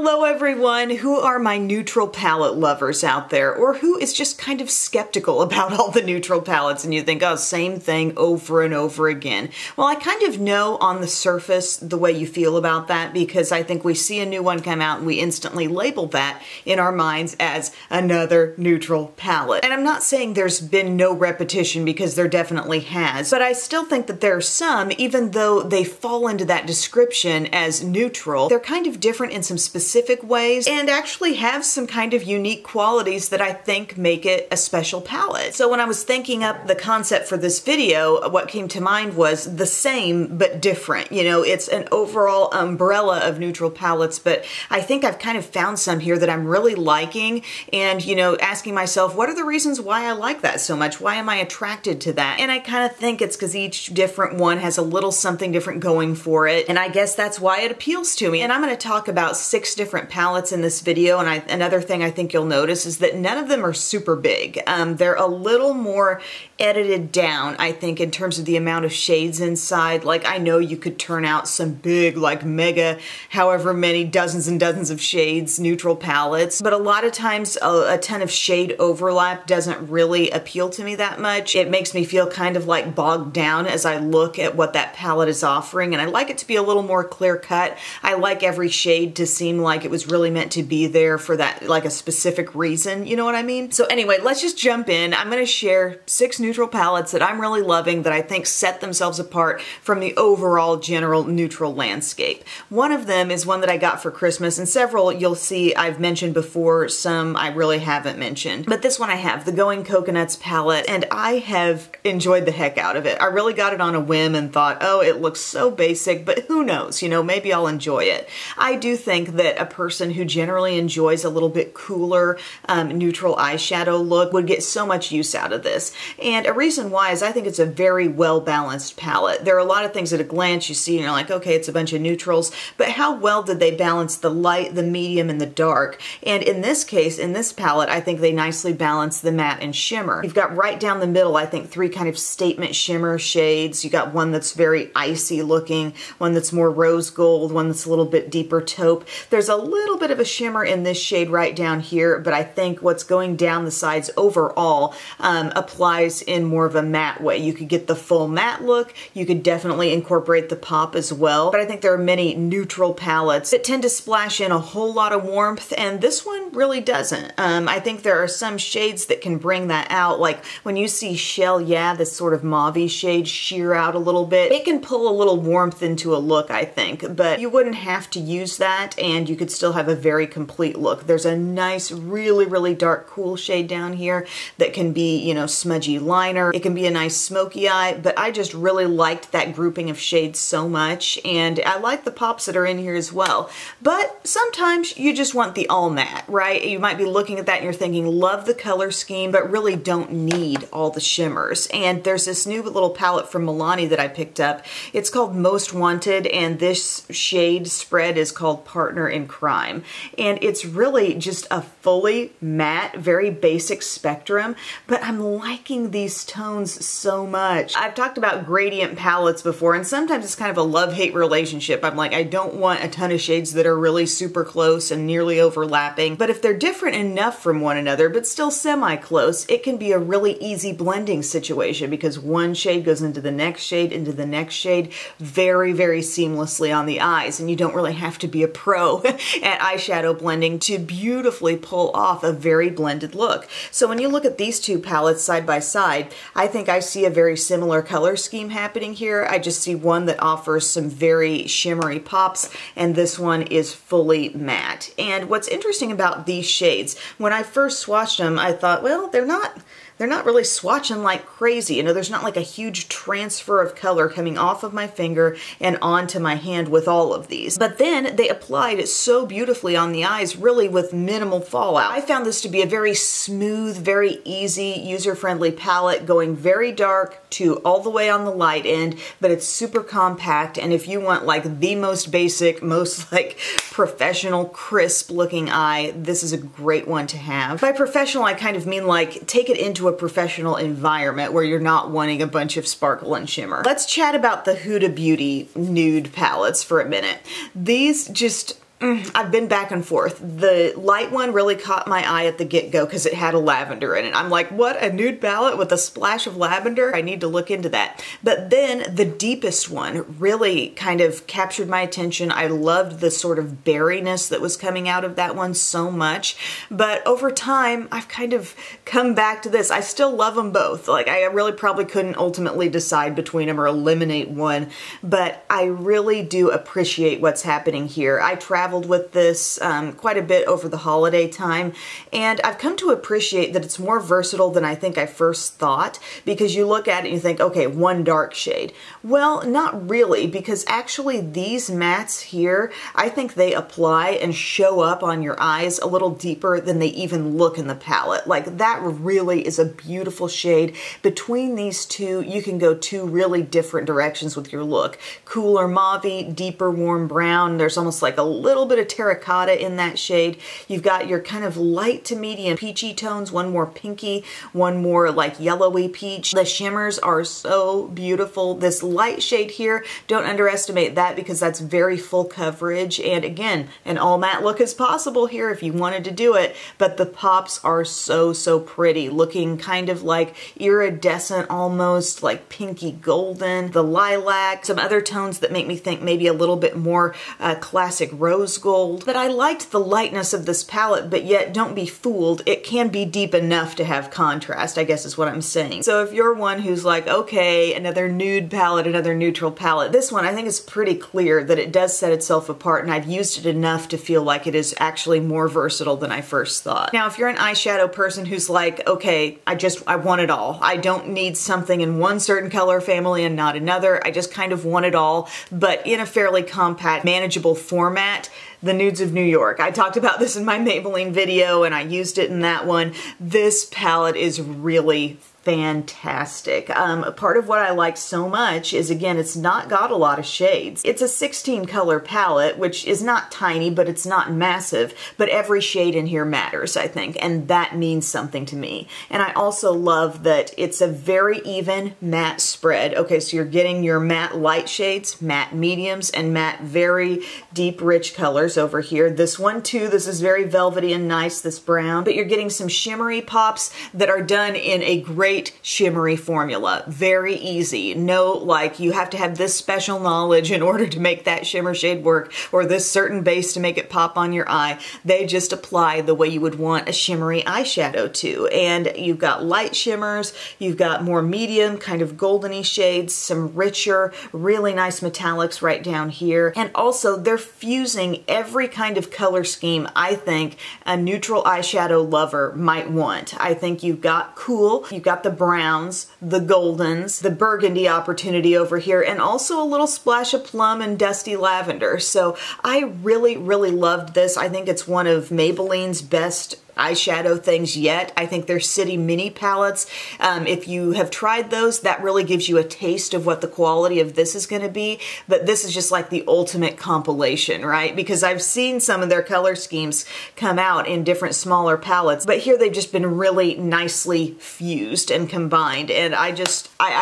Hello everyone, who are my neutral palette lovers out there, or who is just kind of skeptical about all the neutral palettes and you think, oh, same thing over and over again. Well, I kind of know on the surface the way you feel about that, because I think we see a new one come out and we instantly label that in our minds as another neutral palette. And I'm not saying there's been no repetition, because there definitely has, but I still think that there are some, even though they fall into that description as neutral, they're kind of different in some specific ways and actually have some kind of unique qualities that I think make it a special palette. So when I was thinking up the concept for this video, what came to mind was the same but different. You know, it's an overall umbrella of neutral palettes, but I think I've kind of found some here that I'm really liking, and, you know, asking myself, what are the reasons why I like that so much? Why am I attracted to that? And I kind of think it's because each different one has a little something different going for it, and I guess that's why it appeals to me. And I'm going to talk about 6 different palettes in this video, and another thing I think you'll notice is that none of them are super big. They're a little more edited down, I think, in terms of the amount of shades inside. Like, I know you could turn out some big, like mega, however many dozens and dozens of shades, neutral palettes, but a lot of times a ton of shade overlap doesn't really appeal to me that much. It makes me feel kind of like bogged down as I look at what that palette is offering, and I like it to be a little more clear cut. I like every shade to seem like it was really meant to be there for that, like a specific reason, you know what I mean? So anyway, let's just jump in. I'm going to share 6 neutral palettes that I'm really loving, that I think set themselves apart from the overall general neutral landscape. One of them is one that I got for Christmas, and several you'll see I've mentioned before, some I really haven't mentioned. But this one I have, the Going Coconuts palette, and I have enjoyed the heck out of it. I really got it on a whim and thought, oh, it looks so basic, but who knows, you know, maybe I'll enjoy it. I do think that a person who generally enjoys a little bit cooler, neutral eyeshadow look would get so much use out of this. And a reason why is I think it's a very well-balanced palette. There are a lot of things at a glance you see and you're like, okay, it's a bunch of neutrals, but how well did they balance the light, the medium, and the dark? And in this case, in this palette, I think they nicely balance the matte and shimmer. You've got right down the middle, I think, 3 kind of statement shimmer shades. You got one that's very icy looking, one that's more rose gold, one that's a little bit deeper taupe. There's a little bit of a shimmer in this shade right down here, but I think what's going down the sides overall applies in more of a matte way. You could get the full matte look. You could definitely incorporate the pop as well, but I think there are many neutral palettes that tend to splash in a whole lot of warmth, and this one really doesn't. I think there are some shades that can bring that out, like when you see Shell Yeah, this sort of mauve-y shade, sheer out a little bit. It can pull a little warmth into a look, I think, but you wouldn't have to use that, and you could still have a very complete look. There's a nice, really, really dark, cool shade down here that can be, you know, smudgy liner. It can be a nice smoky eye, but I just really liked that grouping of shades so much, and I like the pops that are in here as well. But sometimes you just want the all matte, right? You might be looking at that and you're thinking, love the color scheme, but really don't need all the shimmers. And there's this new little palette from Milani that I picked up. It's called Most Wanted, and this shade spread is called Partner in Crime. And it's really just a fully matte, very basic spectrum, but I'm liking these tones so much. I've talked about gradient palettes before, and sometimes it's kind of a love-hate relationship. I'm like, I don't want a ton of shades that are really super close and nearly overlapping, but if they're different enough from one another, but still semi-close, it can be a really easy blending situation, because one shade goes into the next shade, very, very seamlessly on the eyes, and you don't really have to be a pro at eyeshadow blending to beautifully pull off a very blended look. So when you look at these 2 palettes side by side, I think I see a very similar color scheme happening here. I just see one that offers some very shimmery pops, and this one is fully matte. And what's interesting about these shades, when I first swatched them, I thought, well, they're not really swatching like crazy. You know, there's not like a huge transfer of color coming off of my finger and onto my hand with all of these. But then they applied so beautifully on the eyes, really with minimal fallout. I found this to be a very smooth, very easy, user-friendly palette, going very dark to all the way on the light end, but it's super compact. And if you want like the most basic, most like professional, crisp looking eye, this is a great one to have. By professional, I kind of mean like take it into a professional environment where you're not wanting a bunch of sparkle and shimmer. Let's chat about the Huda Beauty nude palettes for a minute. These just I've been back and forth. The light one really caught my eye at the get-go because it had a lavender in it. I'm like, what, a nude palette with a splash of lavender? I need to look into that. But then the deepest one really kind of captured my attention. I loved the sort of berryness that was coming out of that one so much. But over time, I've kind of come back to this. I still love them both. Like, I really probably couldn't ultimately decide between them or eliminate one, but I really do appreciate what's happening here. I traveled with this quite a bit over the holiday time, and I've come to appreciate that it's more versatile than I think I first thought, because you look at it and you think, okay, one dark shade. Well, not really, because actually these mattes here, I think they apply and show up on your eyes a little deeper than they even look in the palette. Like, that really is a beautiful shade. Between these two, you can go two really different directions with your look. Cooler mauve-y, deeper warm brown. There's almost like a little bit of terracotta in that shade. You've got your kind of light to medium peachy tones, one more pinky, one more like yellowy peach. The shimmers are so beautiful. This light shade here, don't underestimate that, because that's very full coverage, and again, an all matte look is possible here if you wanted to do it, but the pops are so pretty, looking kind of like iridescent, almost like pinky golden, the lilac, some other tones that make me think maybe a little bit more classic rose gold. But I liked the lightness of this palette, but yet don't be fooled, it can be deep enough to have contrast, I guess is what I'm saying. So if you're one who's like, okay, another nude palette, another neutral palette, this one I think is pretty clear that it does set itself apart, and I've used it enough to feel like it is actually more versatile than I first thought. Now, if you're an eyeshadow person who's like, okay, I want it all. I don't need something in one certain color family and not another. I just kind of want it all, but in a fairly compact, manageable format. The Nudes of New York. I talked about this in my Maybelline video, and I used it in that one. This palette is really fantastic. Part of what I like so much is, again, it's not got a lot of shades. It's a 16 color palette, which is not tiny, but it's not massive, but every shade in here matters, I think, and that means something to me. And I also love that it's a very even matte spread. Okay, so you're getting your matte light shades, matte mediums, and matte very deep, rich colors over here. This one too, this is very velvety and nice, this brown, but you're getting some shimmery pops that are done in a great shimmery formula. Very easy. No, like, you have to have this special knowledge in order to make that shimmer shade work, or this certain base to make it pop on your eye. They just apply the way you would want a shimmery eyeshadow to. And you've got light shimmers, you've got more medium, kind of goldeny shades, some richer, really nice metallics right down here. And also, they're fusing every kind of color scheme I think a neutral eyeshadow lover might want. I think you've got cool, you've got the browns, the goldens, the burgundy opportunity over here, and also a little splash of plum and dusty lavender. So I really loved this. I think it's one of Maybelline's best eyeshadow things yet. I think their City Mini palettes, if you have tried those, that really gives you a taste of what the quality of this is going to be, but this is just like the ultimate compilation, right? Because I've seen some of their color schemes come out in different smaller palettes, but here they've just been really nicely fused and combined, and I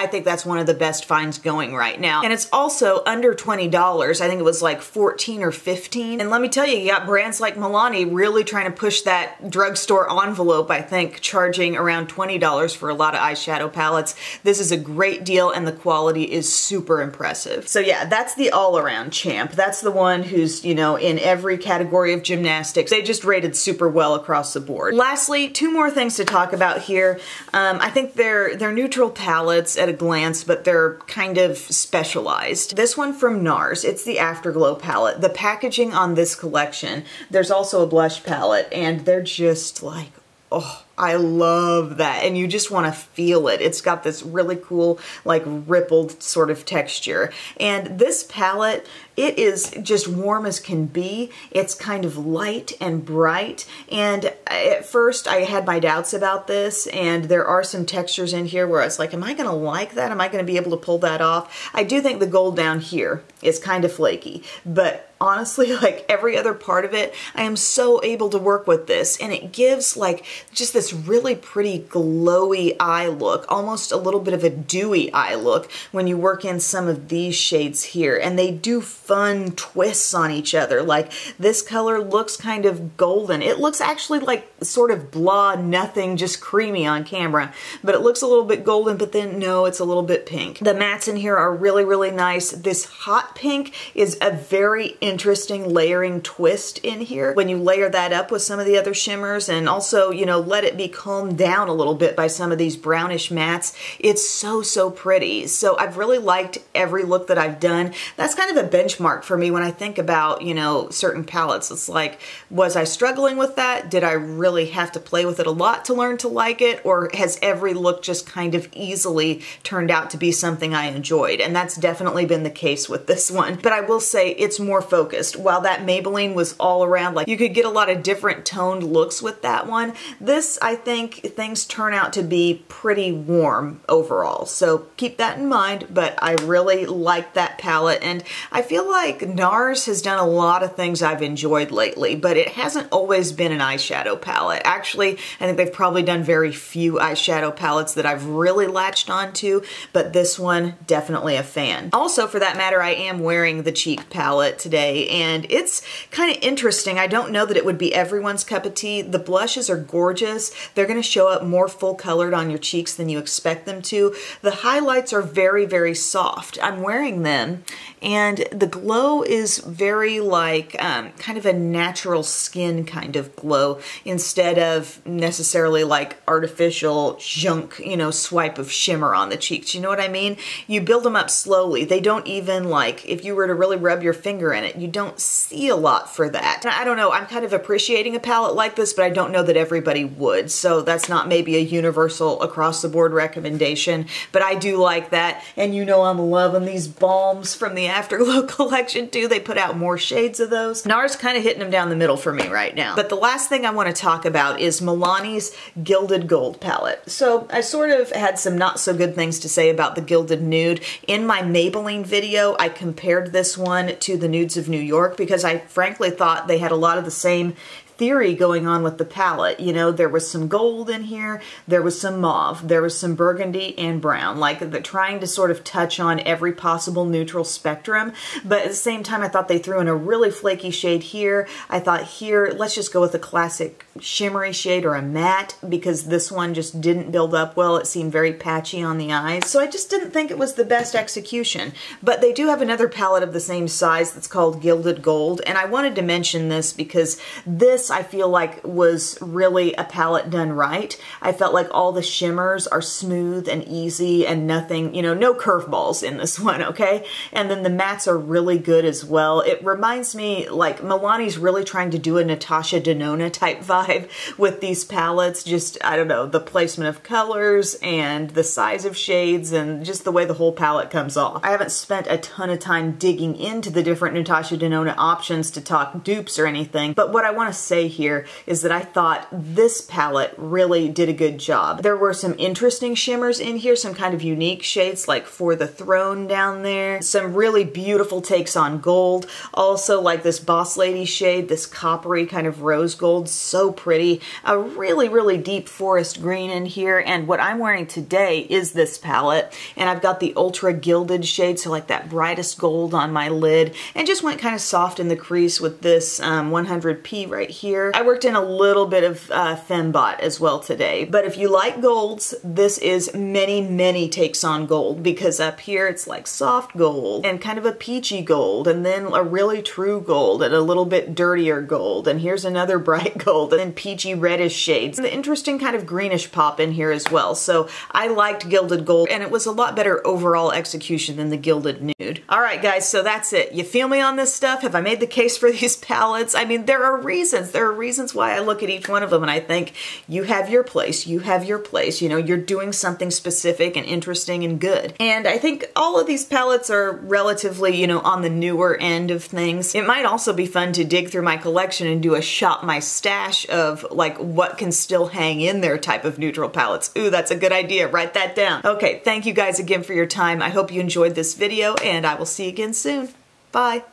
think that's one of the best finds going right now. And it's also under $20. I think it was like 14 or 15. And let me tell you, you got brands like Milani really trying to push that drugstore envelope, I think, charging around $20 for a lot of eyeshadow palettes. This is a great deal, and the quality is super impressive. So yeah, that's the all-around champ. That's the one who's, you know, in every category of gymnastics. They just rated super well across the board. Lastly, two more things to talk about here. I think they're neutral palettes at a glance, but they're kind of specialized. This one from NARS, it's the Afterglow palette. The packaging on this collection, there's also a blush palette, and they're just like, oh, I love that. And you just want to feel it. It's got this really cool, like, rippled sort of texture. And this palette, it is just warm as can be. It's kind of light and bright. And at first I had my doubts about this, and there are some textures in here where I was like, am I going to like that? Am I going to be able to pull that off? I do think the gold down here is kind of flaky, but honestly, like every other part of it, I am so able to work with this, and it gives like just this really pretty glowy eye look, almost a little bit of a dewy eye look when you work in some of these shades here, and they do fun twists on each other. Like this color looks kind of golden. It looks actually like sort of blah, nothing, just creamy on camera, but it looks a little bit golden, but then no, it's a little bit pink. The mattes in here are really, really nice. This hot pink is a very interesting layering twist in here when you layer that up with some of the other shimmers, and also, you know, let it be calmed down a little bit by some of these brownish mattes. It's so, so pretty. So I've really liked every look that I've done. That's kind of a benchmark for me when I think about, you know, certain palettes. It's like, was I struggling with that? Did I really have to play with it a lot to learn to like it? Or has every look just kind of easily turned out to be something I enjoyed? And that's definitely been the case with this one. But I will say it's more focused. While that Maybelline was all around, like you could get a lot of different toned looks with that one, this, I think things turn out to be pretty warm overall. So keep that in mind, but I really like that palette, and I feel like NARS has done a lot of things I've enjoyed lately, but it hasn't always been an eyeshadow palette. Actually, I think they've probably done very few eyeshadow palettes that I've really latched onto, but this one, definitely a fan. Also, for that matter, I am wearing the cheek palette today, and it's kind of interesting. I don't know that it would be everyone's cup of tea. The blushes are gorgeous. They're going to show up more full colored on your cheeks than you expect them to. The highlights are very, very soft. I'm wearing them, and the glow is very like kind of a natural skin kind of glow instead of necessarily like artificial junk, you know, swipe of shimmer on the cheeks. You know what I mean? You build them up slowly. They don't even, like, if you were to really rub your finger in it, you don't see a lot for that. I don't know, I'm kind of appreciating a palette like this, but I don't know that everybody would. So that's not maybe a universal across the board recommendation, but I do like that. And you know I'm loving these balms from the Afterglow collection too. They put out more shades of those. NARS kind of hitting them down the middle for me right now. But the last thing I want to talk about is Milani's Gilded Gold palette. So I sort of had some not so good things to say about the Gilded Nude. In my Maybelline video, I compared this one to the Nudes of New York because I frankly thought they had a lot of the same theory going on with the palette. You know, there was some gold in here, there was some mauve, there was some burgundy and brown, like they're trying to sort of touch on every possible neutral spectrum, but at the same time I thought they threw in a really flaky shade here. I thought here, let's just go with a classic shimmery shade or a matte, because this one just didn't build up well. It seemed very patchy on the eyes, so I just didn't think it was the best execution. But they do have another palette of the same size that's called Gilded Gold, and I wanted to mention this because this I feel like was really a palette done right. I felt like all the shimmers are smooth and easy and nothing, you know, no curveballs in this one, okay? And then the mattes are really good as well. It reminds me, like, Milani's really trying to do a Natasha Denona type vibe with these palettes. Just, I don't know, the placement of colors and the size of shades and just the way the whole palette comes off. I haven't spent a ton of time digging into the different Natasha Denona options to talk dupes or anything, but what I want to say here is that I thought this palette really did a good job. There were some interesting shimmers in here, some kind of unique shades like For the Throne down there, some really beautiful takes on gold, also like this Boss Lady shade, this coppery kind of rose gold, so pretty, a really, really deep forest green in here, and what I'm wearing today is this palette, and I've got the ultra gilded shade, so like that brightest gold on my lid, and just went kind of soft in the crease with this 100p right here. I worked in a little bit of Fembot as well today, but if you like golds, this is many, many takes on gold, because up here it's like soft gold and kind of a peachy gold, and then a really true gold and a little bit dirtier gold, and here's another bright gold, and then peachy reddish shades. The interesting kind of greenish pop in here as well, so I liked Gilded Gold, and it was a lot better overall execution than the Gilded Nude. Alright guys, so that's it. You feel me on this stuff? Have I made the case for these palettes? I mean, there are reasons. there are reasons why I look at each one of them and I think, you have your place, you have your place, you know, you're doing something specific and interesting and good. And I think all of these palettes are relatively, you know, on the newer end of things. It might also be fun to dig through my collection and do a shop my stash of like what can still hang in there type of neutral palettes. Ooh, that's a good idea. Write that down. Okay, thank you guys again for your time. I hope you enjoyed this video and I will see you again soon. Bye.